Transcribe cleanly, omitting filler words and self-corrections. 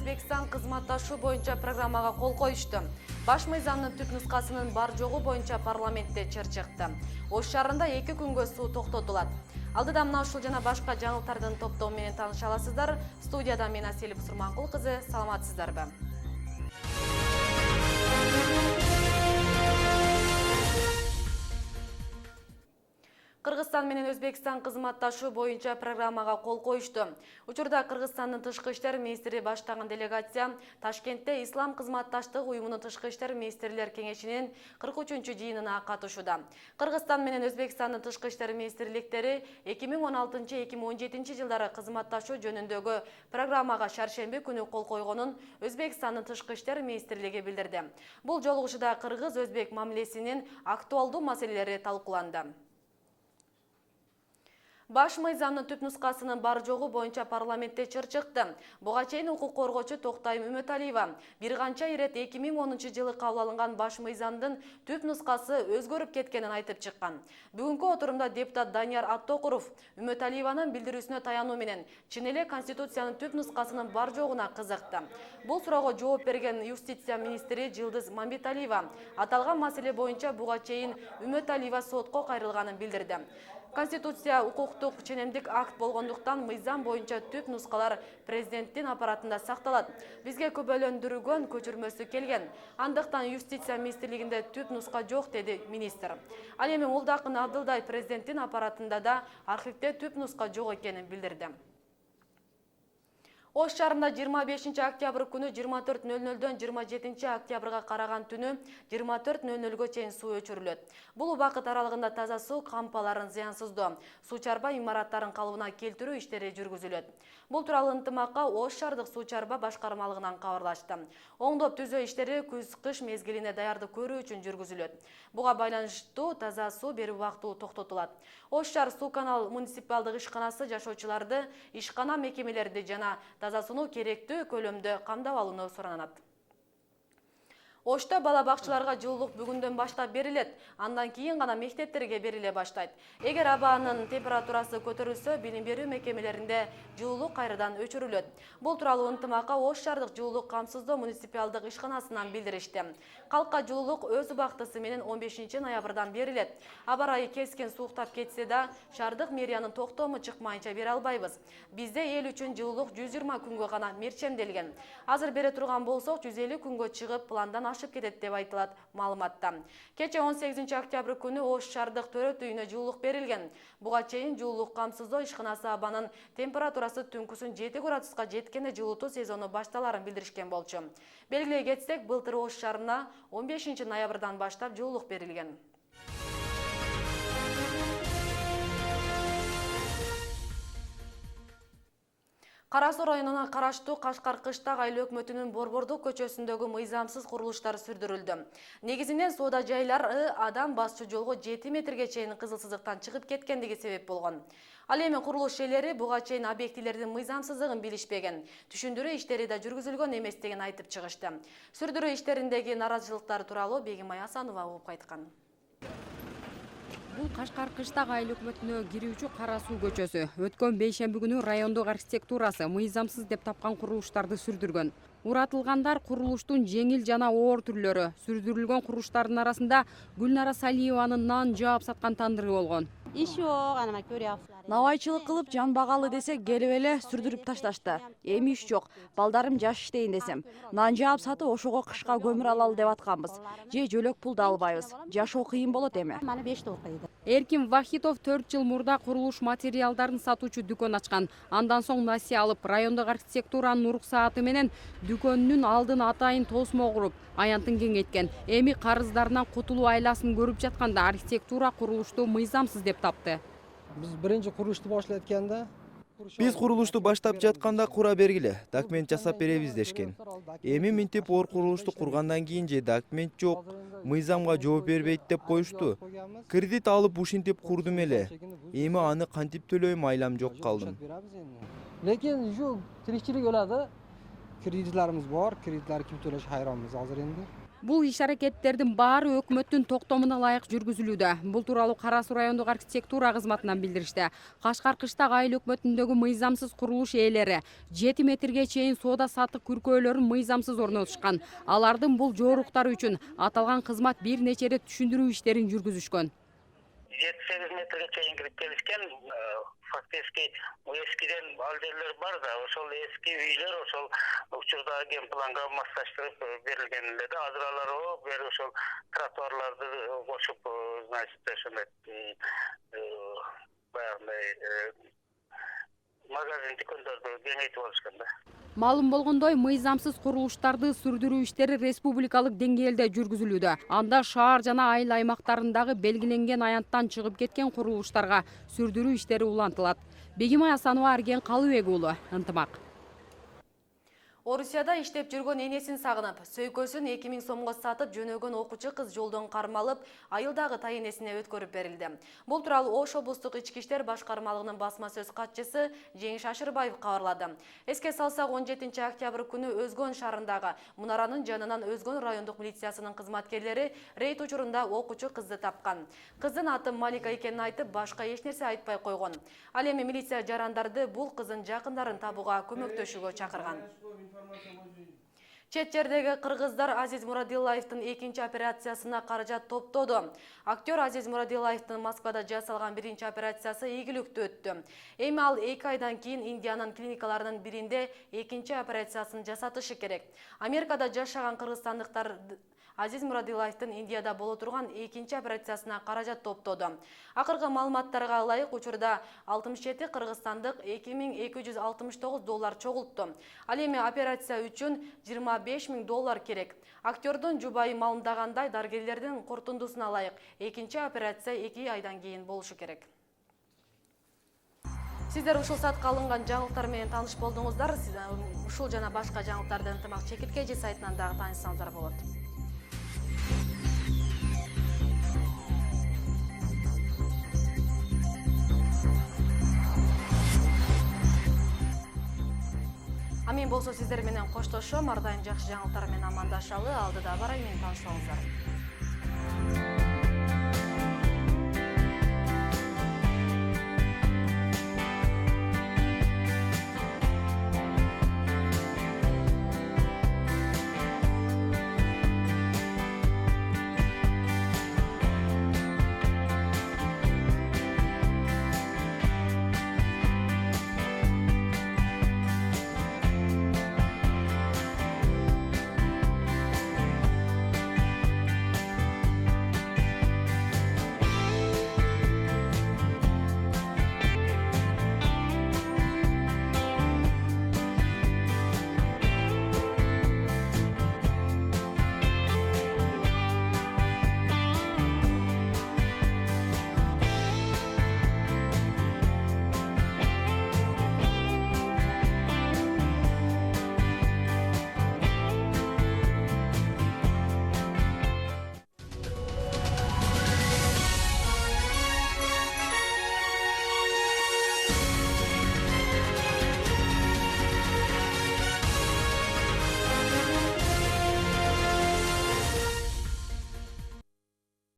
Өзбекстан кызматташуу боюнча программага кол коюшту. Баш мыйзамдын түп нускасынын бар жогу боюнча парламентте чыр чыкты. Ош шаарында 2 күнгө суу токтотулат. Алдыда мына ушул жана башка жаңылыктардын топтому менен тааныша аласыздар. Студияда мен Асель Сурманкул кызы, саламатсыздарбы? Кыргызстан менен Өзбекстан кызматташуу боюнча программага кол коюшту. Учурда Кыргызстандын тышкы иштер министри баштаган делегация Ташкентте Ислам кызматташтык уюмунун тышкы иштер министрлер кеңешинин 43-жыйынына катышууда. Кыргызстан менен Өзбекстандын тышкы иштер министрликтери 2016-2017 жылдары кызматташуу жөнүндөгү программага шаршемби күнү кол койгонун Өзбекстандын тышкы иштер министрлиги билдирди. Бул жолугушууда кыргыз-өзбек мамилесинин актуалдуу маселелери талкууланды. Баш мыйзамдын түп нускасынын бар жогу боюнча парламентте чыр чыкты. Буга чейин укук коргоочу Токтайым Үмөталиева бир канча ирет 2010 жылы кабыл алынган баш мыйзамдын түп нускасы өзгөрүп кеткенин айтып чыккан. Бүгүнкү отурумда депутат Данияр Аттокуров Үмөталиеванын билдирүүсүнө таянуу менен чын эле Конституциянын түп нускасынын бар жогуна кызыкты. Бул суроого жооп берген юстиция министри Жылдыз Мамбеталиева аталган маселе боюнча буга чейин Үмөталиева сотко кайрылганын билдирди. Конституция укуктук ченемдик акт болгондуктан мыйзам боюнча түп нускалар президенттин аппаратында сакталат. Бизге көбөлөндүрүлгөн көчүрмөсү келген. Андыктан юстиция министрлигинде түп нуска жок, деди министр. Ал эми Мулдакын Абдылдай президенттин аппаратында да архивде түп нуска жок экенин билдирди. Ош шаарында 25 октябрь күнү 24:00дөн 27 октябрга караган түнү 24:00га чейин суу өчүрүлөт. Бул убакыт аралыгында таза суу кампаларын зыянсыздоо, суу чарба имараттарын калыбына келтирүү иштери жүргүзүлөт. Бул тууралуу ынтымакка Ош шаардык суу чарба башкармалыгынан кабарлашты. Оңдоп түзөө иштери күз-кыш мезгилине даярдык көрүү үчүн жүргүзүлөт. Буга байланыштуу таза суу берүү убактылуу токтотулат. Ош шаар суу канал муниципалдык ишканасы жашоочуларды ишкана мекемелерди жана таза сууну керектүү көлөмдө камдап алууну суранат. Ошто бала бакчаларга жылуулук бүгүндөн баштап берилет. Андан кийин гана мектептерге бериле баштайт. Эгер абанын температурасы көтөрүлсө, билим берүү мекемелеринде жылуулук кайрадан өчүрүлөт. Бул тууралуу ынтымакка Ош шаардык жылуулук камсыздоо муниципалдык ишканасынан билдиришти. Калкка жылуулук өз убактысы менен 15 ноябрдан берилет. Аба ырайы кескен сууктап кетсе да, шаардык мэриянын токтому чыкмайынча бере албайбыз. Бизде эл үчүн жылуулук 120 күнгө гана мерчемделген. Азыр бере турган болсок 150 күнгө чыгып пландан ашып кетет деп айтылат маалыматта. Кече 18 октябрь күнү Ош шаардык төрөт үйүнө жылуулук берилген. Буга чейин жылуулук камсыздоо ишканасы абанын температурасы түнкүсүн 7 градуска жеткенде жылытуу сезону башталарын билдиришкен болчу. Белгилей кетсек, былтыр Ош шаарына 15 ноябрдан баштап жылуулук берилген. Кара Суу районуна караштуу Кашкар Кыштак айыл өкмөтүнүн Борбордук көчөсүндөгү мыйзамсыз курулуштар сүрдүрүлдү. Негизинен соода жайлары адам басчу жолго 7 метрге чейин кызыл сызыктан чыгып кеткендиги себеп болгон. Ал эми курулуш ээлери буга чейин объектилердин мыйзамсыздыгын билишпеген, түшүндүрүү иштери да жүргүзүлгөн эместигин айтып чыгышты. Сүрдүрүү иштериндеги наразычылыктар тууралуу Бегимай Асанова угуп кайткан. Бул Кашкар Кыштак айыл өкмөтүнө кирүүчү Кара Суу көчөсү. Өткөн бейшемби күнү райондук архитектурасы мыйзамсыз деп тапкан курулуштарды сүрдүргөн. Уратылгандар курулуштун жеңил жана оор түрлөрү. Сүрдүрүлгөн курулуштардын арасында Гүлнара Салиеванын нан жаап саткан тандыры болгон. Навайчылык кылып жан багалы десек келип эле сүрдүрүп ташташты. Эми иш жок. Балдарым жаш иштейин десем, нан жаап сатып ошого кышка көмүр алалы деп атканбыз. Же жөлөк пул да албайбыз. Жашоо кыйын болот эми. Эркин Вахитов 4 жыл мурда курулуш материалдарын сатуучу дүкөн ачкан. Андан соң насыя алып, райондук архитектуранын уруксааты менен дүкөнүнүн алдын атайын тосмо куруп, аянтын кеңейткен. Эми карыздарынан кутулуу айласын көрүп жатканда архитектура курулушту мыйзамсыз деп тапты. Биз биринчи курулушту баштайтканда Биз курулушту баштап жатканда кура бергиле, документ жасап беребиз дешкен. Эми минтип оор курулушту кургандан кийин же документ жок, мыйзамга жооп бербейт деп коюшту. Кредит алып ушинтип курдум эле. Эми аны кантип төлөйм, айлам жок калдым. Lekin shu tirikchilik bo'ladi. Kreditlarimiz bor, kreditlar kim to'lash hayronmiz hozir endi. Бул иш-аракеттердин баары өкмөттүн токтомуна ылайык жүргүзүлүүдө. Бул тууралуу Кара Суу райондук архитектура кызматынан билдиришти. Кашкар Кыштак айыл өкмөтүндөгү мыйзамсыз курулуш ээлери 7 метрге чейин соода саттык күркөөлөрүн мыйзамсыз орнотушкан. Алардын бул жооруктары үчүн аталган кызмат бир нече ирет түшүндүрүү иштерин жүргүзүшкөн. 7-8 метрге чейин кирип келишкен. Фактически эскиден ал жерлер бар да, ошол эски үйлөр ошол учурда генпланга массаштырып берилген эле да. Азыралары бери ошол тротуарларды кошуп, значит, ошондой баягындай магазин дүкөндөрдү кеңейтип алышкан да. Маалым болгондой, мыйзамсыз курулуштарды сүрдүрүү иштери республикалык деңгээлде жүргүзүлүүдө. Анда шаар жана айыл аймактарындагы белгиленген аянттан чыгып кеткен курулуштарга сүрдүрүү иштери улантылат. Бегимай Асанова, Арген Калыбек уулу, Ынтымак. Орусияда иштеп жүргөн энесин сагынып, сөйкөсүн 2000 сомго сатып жөнөгөн окуучу кыз жолдон кармалып, айылдагы тайенесине өткөрүп берилди. Бул тууралуу Ош облустук ички иштер башкармалыгынын басма сөз катчысы Жеңиш Ашырбаев кабарлады. Эске салсак, 17 октябрь күнү Өзгөн шаарындагы Мунаранын жанынан Өзгөн райондук милициясынын кызматкерлери рейд учурунда окуучу кызды тапкан. Кыздын аты Малика экенин айтып, башка эч нерсе айтпай койгон. Ал эми милиция жарандарды бул кыздын жакындарын табууга көмөктөшүүгө чакырган. Чет жердеги кыргыздар Азиз Мурадилаевдин экинчи операциясына каражат топтоду. Актер Азиз Мурадилаевдин Москвада жасалган биринчи операциясы ийгиликтүү өттү. Эми ал 2 айдан кийин Индиянын клиникаларынын биринде экинчи операциясын жасатышы керек. Америкада жашаган кыргызстандыктар Азиз Мурадилаевдин Индияда боло турган экинчи операциясына каражат топтоду. Акыркы маалыматтарга ылайык учурда 67 кыргызстандык $2269 чогултту. Ал эми операция үчүн $25,000 керек. Актердун жубайы маалымдагандай, дарыгерлердин корутундусуна ылайык экинчи операция 2 айдан кийин болушу керек. Сиздер ушул саатка алынган жаңылыктар менен тааныш болдуңуздар. Ушул жана башка жаңылыктарды Ынтымак чекиткеji сайтынан дагы таанышсаңыздар болот. Мен болсо сиздер менен коштошом. Ар дайым жакшы жаңылыктар менен амандашалы. Алдыда барай, менен таанышсаңыздар.